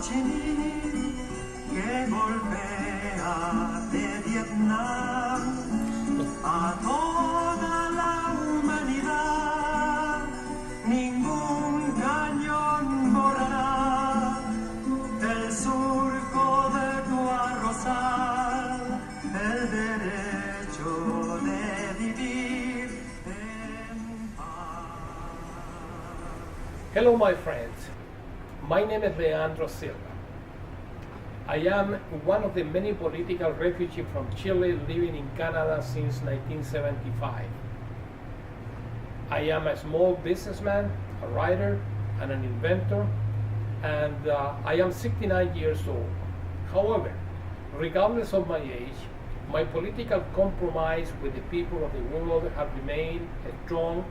chinil que golpea de Vietnam a toda la humanidad. Ningún cañón borrará el surco de tu arrozal, el derecho de vivir en paz. Hello, my friends. My name is Leandro Silva. I am one of the many political refugees from Chile living in Canada since 1975. I am a small businessman, a writer, and an inventor, and I am 69 years old. However, regardless of my age, my political compromise with the people of the world have remained strong,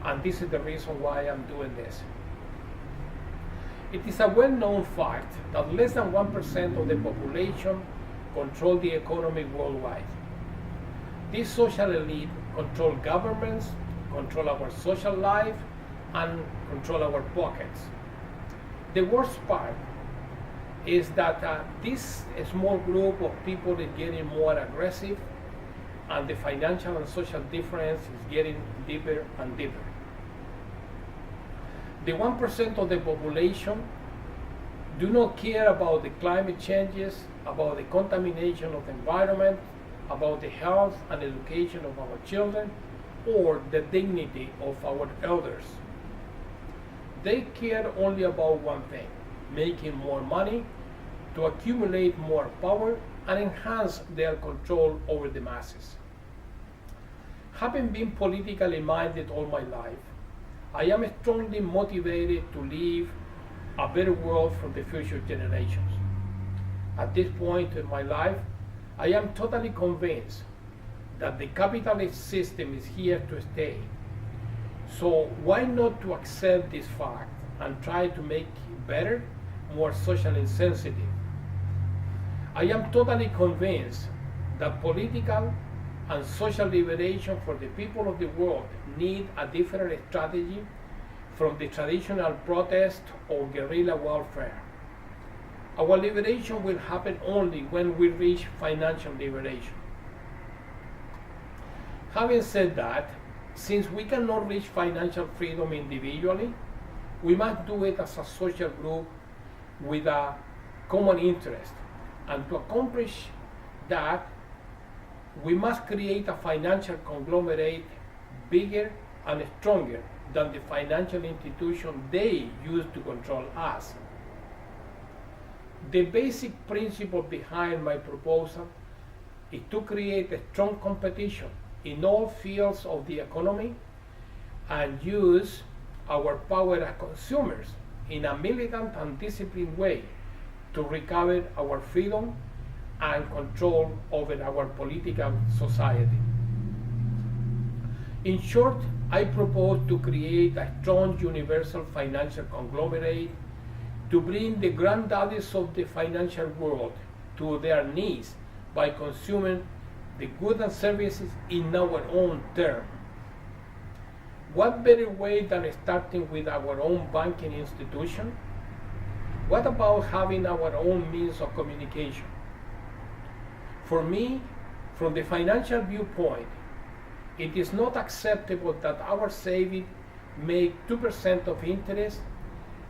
and this is the reason why I'm doing this. It is a well-known fact that less than 1% of the population control the economy worldwide. This social elite control governments, control our social life, and control our pockets. The worst part is that this small group of people is getting more aggressive, and the financial and social difference is getting deeper and deeper. The 1% of the population do not care about the climate changes, about the contamination of the environment, about the health and education of our children, or the dignity of our elders. They care only about one thing: making more money to accumulate more power and enhance their control over the masses. Having been politically minded all my life, I am strongly motivated to leave a better world for the future generations. At this point in my life, I am totally convinced that the capitalist system is here to stay. So why not to accept this fact and try to make it better, more socially sensitive? I am totally convinced that political and social liberation for the people of the world need a different strategy from the traditional protest or guerrilla warfare. Our liberation will happen only when we reach financial liberation. Having said that, since we cannot reach financial freedom individually, we must do it as a social group with a common interest. And to accomplish that, we must create a financial conglomerate bigger and stronger than the financial institution they use to control us. The basic principle behind my proposal is to create a strong competition in all fields of the economy and use our power as consumers in a militant and disciplined way to recover our freedom and control over our political society. In short, I propose to create a strong universal financial conglomerate to bring the granddaddies of the financial world to their knees by consuming the goods and services in our own terms. What better way than starting with our own banking institution? What about having our own means of communication? For me, from the financial viewpoint, it is not acceptable that our savings make 2% of interest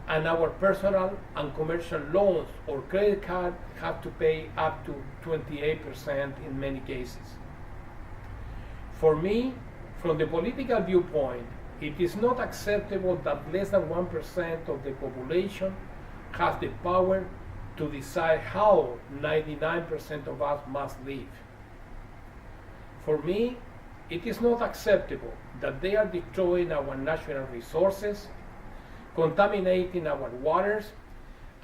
and our personal and commercial loans or credit card have to pay up to 28% in many cases. For me, from the political viewpoint, it is not acceptable that less than 1% of the population has the power to decide how 99% of us must live. For me, it is not acceptable that they are destroying our natural resources, contaminating our waters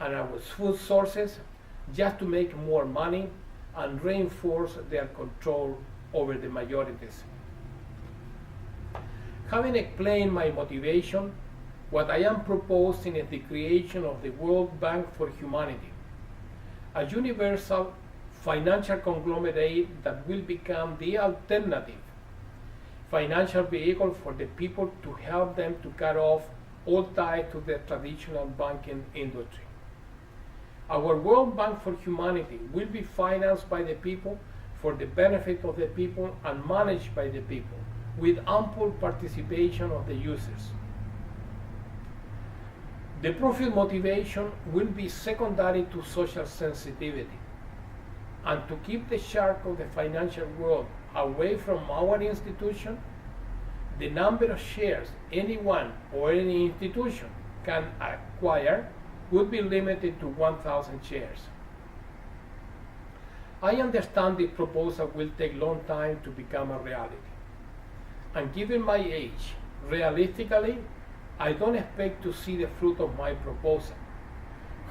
and our food sources just to make more money and reinforce their control over the majorities. Having explained my motivation, what I am proposing is the creation of the World Bank for Humanity, a universal financial conglomerate that will become the alternative financial vehicle for the people to help them to cut off all ties to the traditional banking industry. Our World Bank for Humanity will be financed by the people, for the benefit of the people, and managed by the people, with ample participation of the users. The profit motivation will be secondary to social sensitivity. And to keep the shark of the financial world away from our institution, the number of shares anyone or any institution can acquire would be limited to 1,000 shares. I understand this proposal will take a long time to become a reality. And given my age, realistically, I don't expect to see the fruit of my proposal.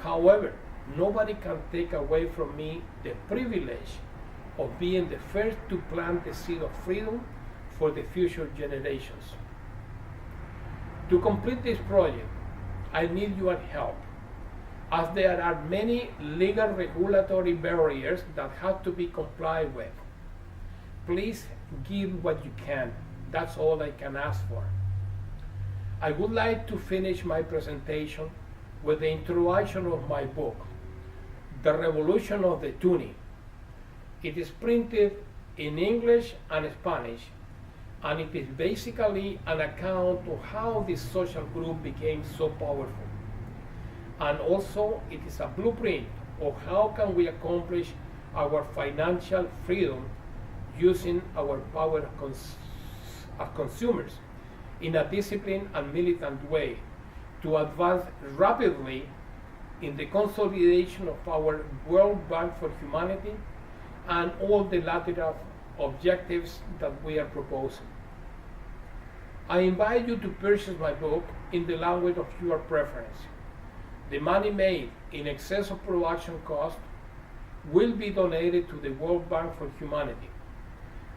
However, nobody can take away from me the privilege of being the first to plant the seed of freedom for the future generations. To complete this project, I need your help, as there are many legal regulatory barriers that have to be complied with. Please give what you can. That's all I can ask for. I would like to finish my presentation with the introduction of my book, The Revolution of the Toonie. It is printed in English and Spanish, and it is basically an account of how this social group became so powerful. And also, it is a blueprint of how can we accomplish our financial freedom using our power as consumers in a disciplined and militant way to advance rapidly in the consolidation of our World Bank for Humanity and all the lateral objectives that we are proposing. I invite you to purchase my book in the language of your preference. The money made in excess of production cost will be donated to the World Bank for Humanity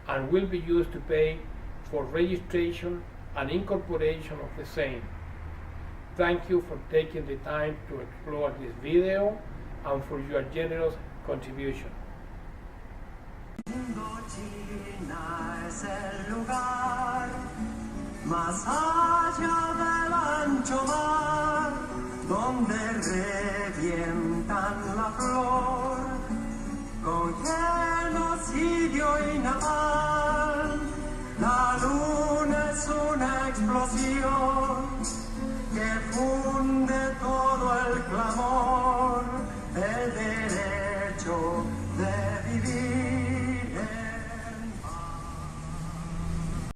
and will be used to pay for registration and incorporation of the same. Thank you for taking the time to explore this video and for your generous contribution. China es el lugar más allá del ancho mar, donde revientan la flor con genocidio y napalm. La luna es una explosión que funde todo el clamor.